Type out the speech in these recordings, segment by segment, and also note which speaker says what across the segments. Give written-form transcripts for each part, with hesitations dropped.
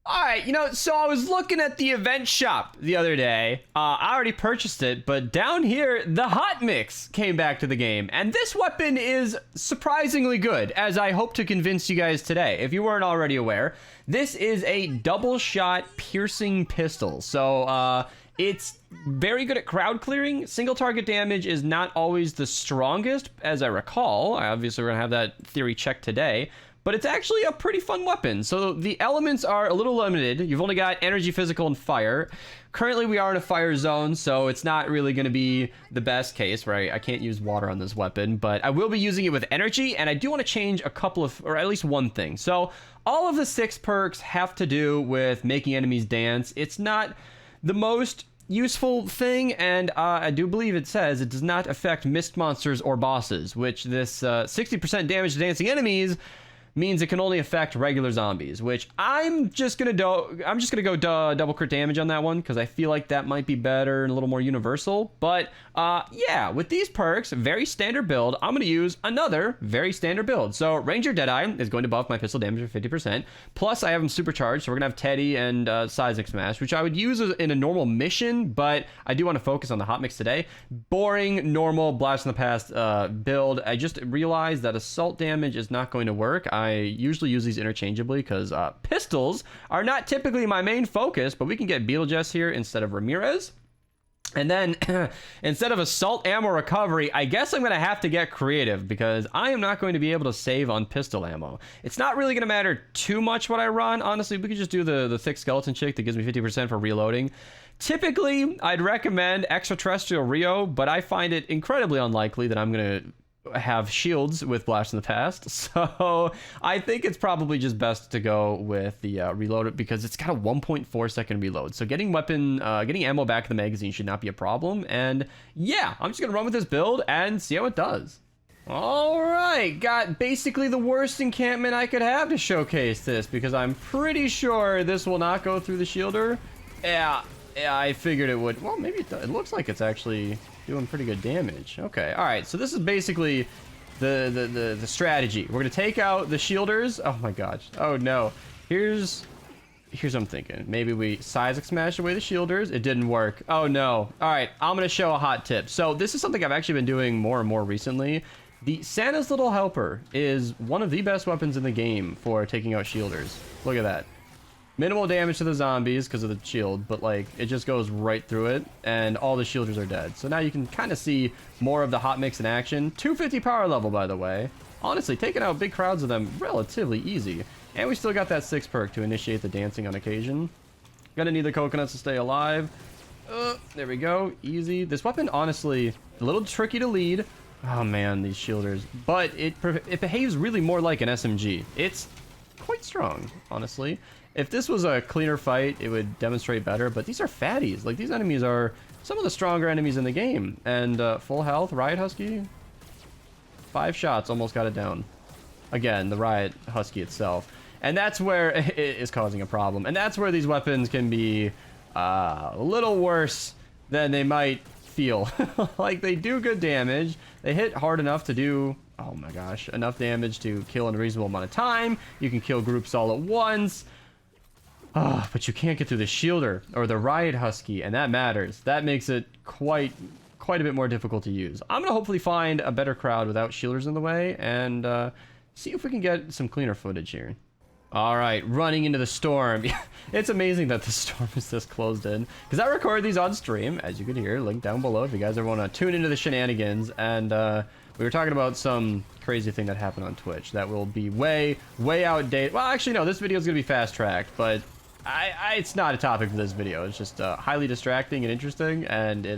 Speaker 1: All right, so I was looking at the event shop the other day. I already purchased it, but down here, the hot mix came back to the game. And this weapon is surprisingly good, as I hope to convince you guys today. If you weren't already aware, this is a double shot piercing pistol. So, it's very good at crowd clearing. Single target damage is not always the strongest, as I recall. Obviously, we're gonna have that theory checked today. But it's actually a pretty fun weapon. So the elements are a little limited. You've only got energy, physical, and fire. Currently, we are in a fire zone, so it's not really going to be the best case, right? I can't use water on this weapon, but I will be using it with energy, and I do want to change a couple of, or at least one thing. So all of the 6 perks have to do with making enemies dance. It's not the most useful thing, and I do believe it says it does not affect mist monsters or bosses, which this 60% damage to dancing enemies means it can only affect regular zombies, which I'm just gonna go double crit damage on that one because I feel like that might be better and a little more universal. But yeah, with these perks, very standard build, I'm gonna use another very standard build. So Ranger Deadeye is going to buff my pistol damage for 50%. Plus I have them supercharged, so we're gonna have Teddy and Seismic Smash, which I would use in a normal mission, but I do want to focus on the hot mix today. Boring, normal, blast in the past build. I just realized that assault damage is not going to work. I usually use these interchangeably because pistols are not typically my main focus, but we can get Beetlejuice here instead of Ramirez. And then instead of assault ammo recovery, I guess I'm going to have to get creative because I am not going to be able to save on pistol ammo. It's not really going to matter too much what I run. Honestly, we could just do the thick skeleton chick that gives me 50% for reloading. Typically, I'd recommend extraterrestrial Rio, but I find it incredibly unlikely that I'm going to have shields with blast in the past, so I think it's probably just best to go with the reload because it's got a 1.4 second reload, so getting ammo back in the magazine should not be a problem. And yeah, I'm just gonna run with this build and see how it does. All right, got basically the worst encampment I could have to showcase this because I'm pretty sure this will not go through the shielder. Yeah, I figured it would. Well, maybe it does. It looks like it's actually doing pretty good damage. Okay, all right, so this is basically the strategy. We're gonna take out the shielders. Oh my gosh, oh no. Here's what I'm thinking. Maybe we Seismic Smash away the shielders. It didn't work. Oh no. All right, I'm gonna show a hot tip. So this is something I've actually been doing more and more recently. The Santa's Little Helper is one of the best weapons in the game for taking out shielders. Look at that. Minimal damage to the zombies because of the shield, but like it just goes right through it and all the shielders are dead. So now you can kind of see more of the hot mix in action. 250 power level, by the way. Honestly, taking out big crowds of them relatively easy. And we still got that 6 perk to initiate the dancing on occasion. Gonna need the coconuts to stay alive. There we go. Easy. This weapon, honestly, a little tricky to lead. Oh man, these shielders. But it behaves really more like an SMG. It's quite strong, honestly. If this was a cleaner fight, it would demonstrate better, but these are fatties. Like, these enemies are some of the stronger enemies in the game. And full health, Riot Husky. 5 shots, almost got it down. Again, the Riot Husky itself. And that's where it is causing a problem. And that's where these weapons can be a little worse than they might feel. Like, they do good damage. They hit hard enough to do, oh my gosh, enough damage to kill in a reasonable amount of time. You can kill groups all at once. Oh, but you can't get through the shielder or the Riot Husky, and that matters. That makes it quite a bit more difficult to use. I'm gonna hopefully find a better crowd without shielders in the way and see if we can get some cleaner footage here. All right, running into the storm. It's amazing that the storm is this closed in because I record these on stream, as you can hear, link down below if you guys ever want to tune into the shenanigans. And we were talking about some crazy thing that happened on Twitch that will be way outdated. Well, actually, no, this video is gonna be fast tracked, but it's not a topic for this video. It's just highly distracting and interesting, and it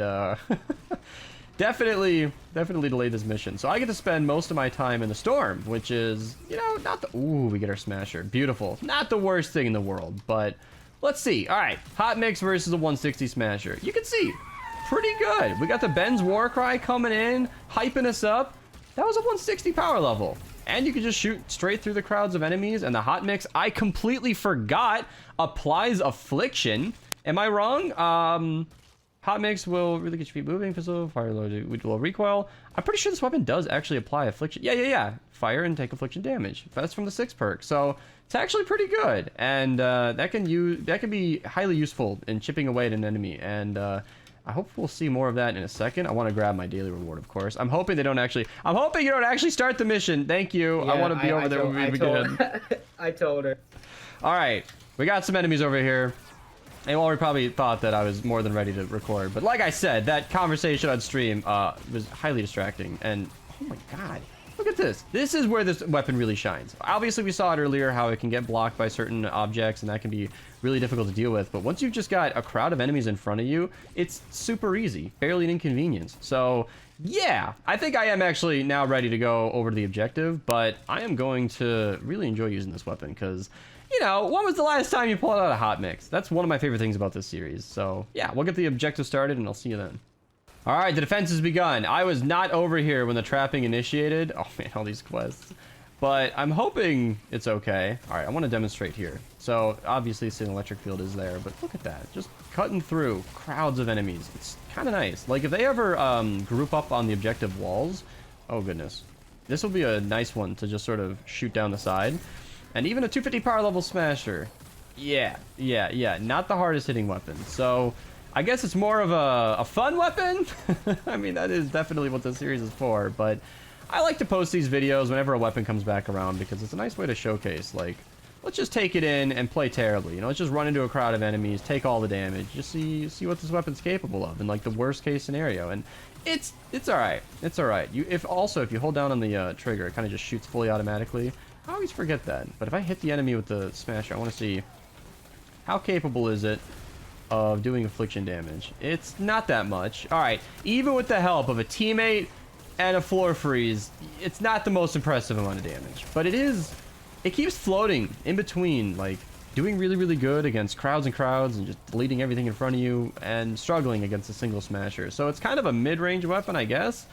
Speaker 1: definitely delayed this mission. So I get to spend most of my time in the storm, which is, not the... Ooh, we get our Smasher. Beautiful. Not the worst thing in the world, but let's see. All right, hot mix versus a 160 Smasher. You can see, pretty good. We got the Ben's Warcry coming in, hyping us up. That was a 160 power level. And you can just shoot straight through the crowds of enemies. And the hot mix, I completely forgot, applies Affliction. Am I wrong? Hot mix will really get your feet moving. Pistol, fire load will recoil. I'm pretty sure this weapon does actually apply Affliction. Yeah. Fire and take Affliction damage. That's from the 6 perk. So It's actually pretty good, and that can be highly useful in chipping away at an enemy. And I hope we'll see more of that in a second. I want to grab my daily reward, of course. I'm hoping you don't actually start the mission. Thank you. Yeah, I want to be over there when we begin.
Speaker 2: I told her.
Speaker 1: All right, we got some enemies over here. And well, we probably thought that I was more than ready to record, but like I said, that conversation on stream was highly distracting. And oh my god, look at this. This is where this weapon really shines. Obviously, we saw it earlier how it can get blocked by certain objects, and that can be really difficult to deal with. But once you've just got a crowd of enemies in front of you, it's super easy, barely an inconvenience. So yeah, I think I am actually now ready to go over to the objective, but I am going to really enjoy using this weapon because, you know, when was the last time you pulled out a hot mix? That's one of my favorite things about this series. So yeah, we'll get the objective started and I'll see you then. All right, the defense has begun. I was not over here when the trapping initiated. Oh man, all these quests. But I'm hoping it's okay. All right, I want to demonstrate here. So obviously the electric field is there, but look at that. Just cutting through crowds of enemies. It's kind of nice. Like if they ever group up on the objective walls, oh goodness. This will be a nice one to just sort of shoot down the side. And even a 250 power level smasher. Yeah. Not the hardest hitting weapon. So I guess it's more of a fun weapon. I mean, that is definitely what this series is for. But I like to post these videos whenever a weapon comes back around because it's a nice way to showcase, like, let's just take it in and play terribly. You know, let's just run into a crowd of enemies, take all the damage, just see what this weapon's capable of in like the worst case scenario. And it's all right. It's all right. If you hold down on the trigger, it kind of just shoots fully automatically. I always forget that. But if I hit the enemy with the smasher, I want to see how capable is it of doing affliction damage. It's not that much. All right, even with the help of a teammate and a floor freeze, it's not the most impressive amount of damage, but it keeps floating in between, like doing really good against crowds and crowds and just deleting everything in front of you and struggling against a single smasher. So it's kind of a mid-range weapon, I guess.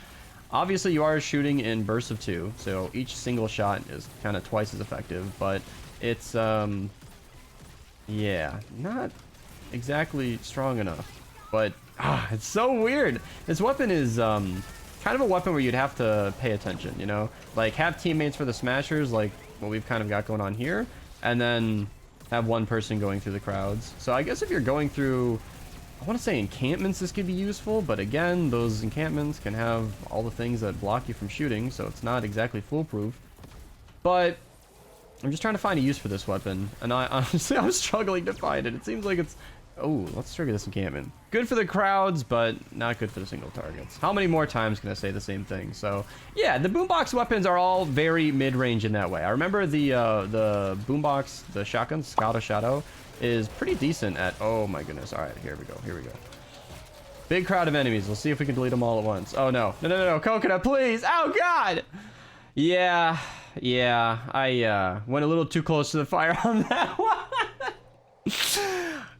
Speaker 1: Obviously you are shooting in bursts of 2, so each single shot is kind of twice as effective, but it's yeah, not exactly strong enough. But it's so weird. This weapon is kind of a weapon where you'd have to pay attention, you know, like have teammates for the smashers like what we've kind of got going on here, and then have one person going through the crowds. So I guess if you're going through, I want to say encampments, this could be useful, but again, those encampments can have all the things that block you from shooting, so it's not exactly foolproof. But I'm just trying to find a use for this weapon, and honestly I'm struggling to find it. It seems like it's, oh, let's trigger this encampment. Good for the crowds, but not good for the single targets. How many more times can I say the same thing? So yeah, the boombox weapons are all very mid-range in that way. I remember the boombox, the shotgun, Scotto Shadow, is pretty decent at, oh my goodness. All right, here we go. Big crowd of enemies. We'll see if we can delete them all at once. Oh no, coconut, please. Oh god. Yeah, I went a little too close to the fire on that one.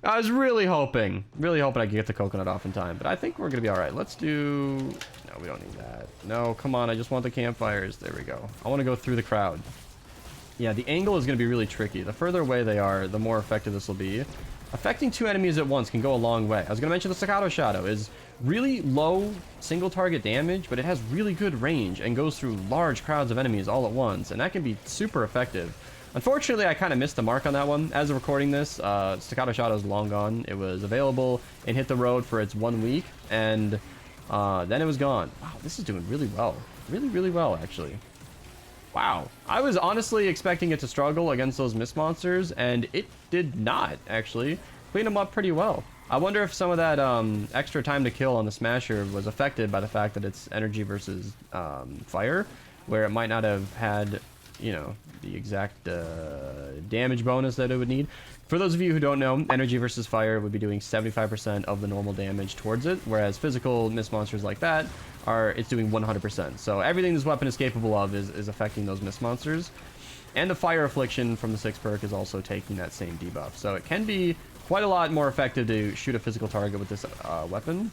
Speaker 1: I was really hoping I could get the coconut off in time, but I think we're gonna be all right. Let's do, no, we don't need that. No, come on, I just want the campfires. There we go. I want to go through the crowd. Yeah, the angle is going to be really tricky. The further away they are, the more effective this will be. Affecting 2 enemies at once can go a long way. I was going to mention the Staccato Shadow is really low single target damage, but it has really good range and goes through large crowds of enemies all at once, and that can be super effective. Unfortunately, I kind of missed the mark on that one. As of recording this, Staccato Shadow is long gone. It was available and hit the road for its 1 week, and then it was gone. Wow, this is doing really well. Really well, actually. Wow, I was honestly expecting it to struggle against those mist monsters, and it did not, actually. Cleaned them up pretty well. I wonder if some of that extra time to kill on the Smasher was affected by the fact that it's energy versus fire, where it might not have had, you know, the exact damage bonus that it would need. For those of you who don't know, energy versus fire would be doing 75% of the normal damage towards it, whereas physical mist monsters like that it's doing 100%. So everything this weapon is capable of is affecting those mist monsters. And the fire affliction from the 6th perk is also taking that same debuff. So it can be quite a lot more effective to shoot a physical target with this weapon.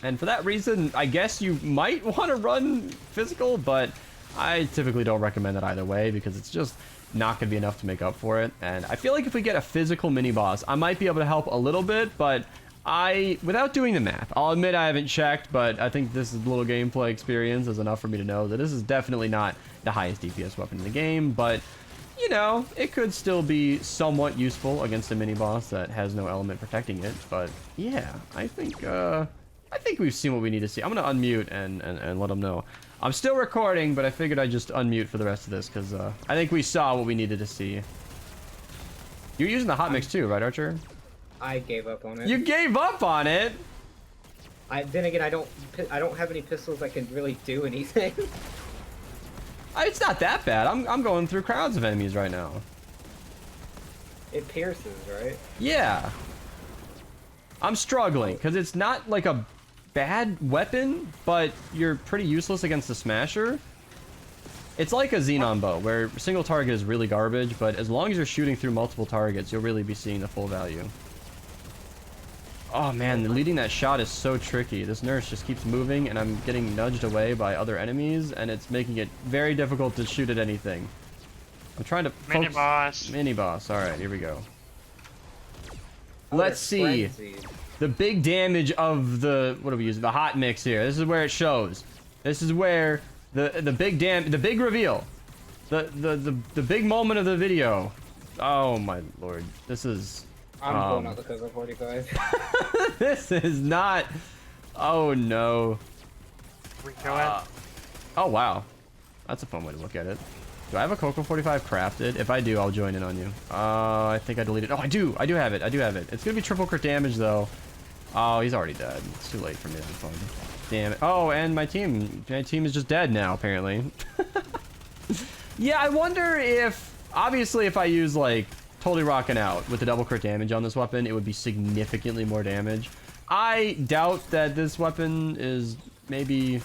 Speaker 1: And for that reason, I guess you might want to run physical, but I typically don't recommend it either way because it's just not going to be enough to make up for it. And I feel like if we get a physical mini boss, I might be able to help a little bit, but without doing the math, I'll admit I haven't checked, but I think this little gameplay experience is enough for me to know that this is definitely not the highest DPS weapon in the game. But you know, it could still be somewhat useful against a mini boss that has no element protecting it. But yeah, I think we've seen what we need to see. I'm gonna unmute and let them know. I'm still recording, but I figured I'd just unmute for the rest of this because I think we saw what we needed to see. You're using the hot mix too, right, Archer?
Speaker 2: I gave up on it.
Speaker 1: You gave up on it?
Speaker 2: Then again, I don't have any pistols that can really do anything.
Speaker 1: It's not that bad. I'm going through crowds of enemies right now.
Speaker 2: It pierces, right?
Speaker 1: Yeah. I'm struggling because it's not like a bad weapon, but you're pretty useless against the smasher. It's like a xenon bow where single target is really garbage, but as long as you're shooting through multiple targets, you'll really be seeing the full value. Oh man, leading that shot is so tricky. This nurse just keeps moving and I'm getting nudged away by other enemies and it's making it very difficult to shoot at anything. I'm trying to focus.
Speaker 3: Mini boss.
Speaker 1: Mini boss. All right, here we go.
Speaker 2: Oh,
Speaker 1: Let's see.
Speaker 2: frenzied.
Speaker 1: The big damage of the, what are we using? The hot mix here. This is where it shows. This is where the big reveal. The big moment of the video. Oh my lord. This is
Speaker 2: I'm pulling out the Coco 45.
Speaker 1: this is not. Oh no. Oh wow. That's a fun way to look at it. Do I have a Coco 45 crafted? If I do, I'll join in on you. I think I deleted. Oh, I do have it. It's gonna be triple crit damage though. Oh, he's already dead. It's too late for me to have fun. Damn it. Oh, and my team is just dead now apparently. Yeah, I wonder if, obviously if I use like totally rocking out with the double crit damage on this weapon, it would be significantly more damage. I doubt that this weapon is maybe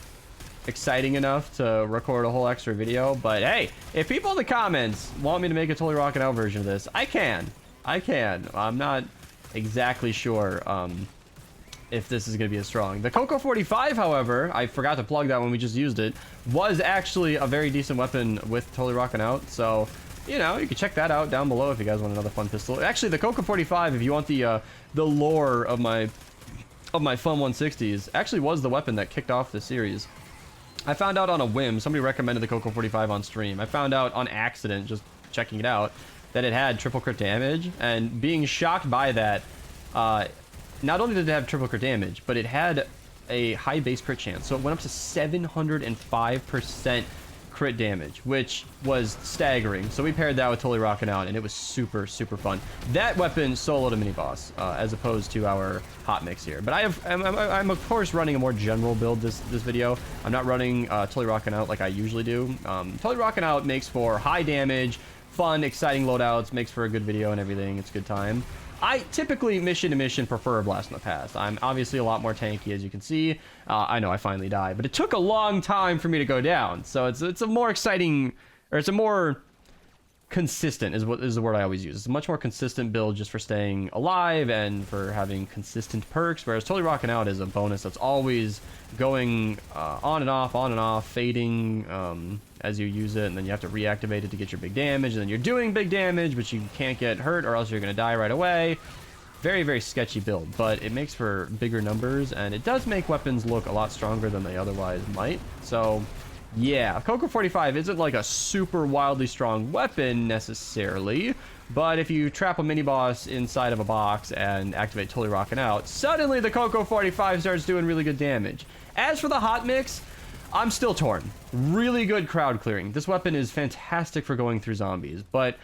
Speaker 1: exciting enough to record a whole extra video, but hey, if people in the comments want me to make a totally rocking out version of this, I can. I'm not exactly sure if this is going to be as strong. The Coco 45, however, I forgot to plug that when we just used it, was actually a very decent weapon with totally rocking out, so you know, you can check that out down below if you guys want another fun pistol. Actually, the Coco 45, if you want the lore of my fun 160s, actually was the weapon that kicked off the series. I found out on a whim. Somebody recommended the Coco 45 on stream. I found out on accident, just checking it out, that it had triple crit damage, and being shocked by that, not only did it have triple crit damage, but it had a high base crit chance. So it went up to 705% crit damage, which was staggering. So we paired that with totally rocking out and it was super fun. That weapon soloed a mini boss as opposed to our hot mix here, but I'm of course running a more general build this video. I'm not running totally rocking out like I usually do. Totally rocking out makes for high damage, fun, exciting loadouts, makes for a good video and everything. It's a good time. I typically mission to mission prefer a blast from the past. I'm obviously a lot more tanky, as you can see. I know I finally died, but it took a long time for me to go down. So it's a more exciting, or it's a more consistent is the word I always use. It's a much more consistent build just for staying alive and for having consistent perks, whereas totally rocking out is a bonus that's always going on and off, fading as you use it, and then you have to reactivate it to get your big damage, and then you're doing big damage, but you can't get hurt or else you're going to die right away. Very sketchy build, but it makes for bigger numbers, and it does make weapons look a lot stronger than they otherwise might. So yeah, Coco 45 isn't like a super wildly strong weapon necessarily, but if you trap a mini boss inside of a box and activate totally rocking out, suddenly the Coco 45 starts doing really good damage. As for the hot mix, I'm still torn. Really good crowd clearing. This weapon is fantastic for going through zombies, but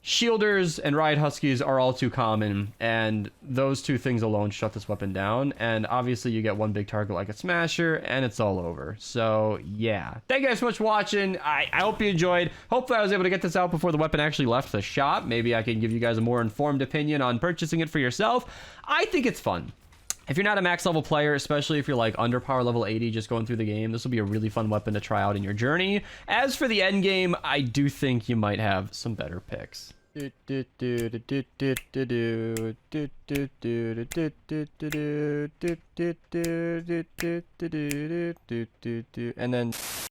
Speaker 1: shielders and riot huskies are all too common, and those two things alone shut this weapon down. And obviously you get one big target like a smasher and it's all over. So yeah, thank you guys so much for watching. I hope you enjoyed. Hopefully I was able to get this out before the weapon actually left the shop. Maybe I can give you guys a more informed opinion on purchasing it for yourself. I think it's fun. If you're not a max level player, especially if you're like under power level 80 just going through the game, this will be a really fun weapon to try out in your journey. As for the end game, I do think you might have some better picks. And then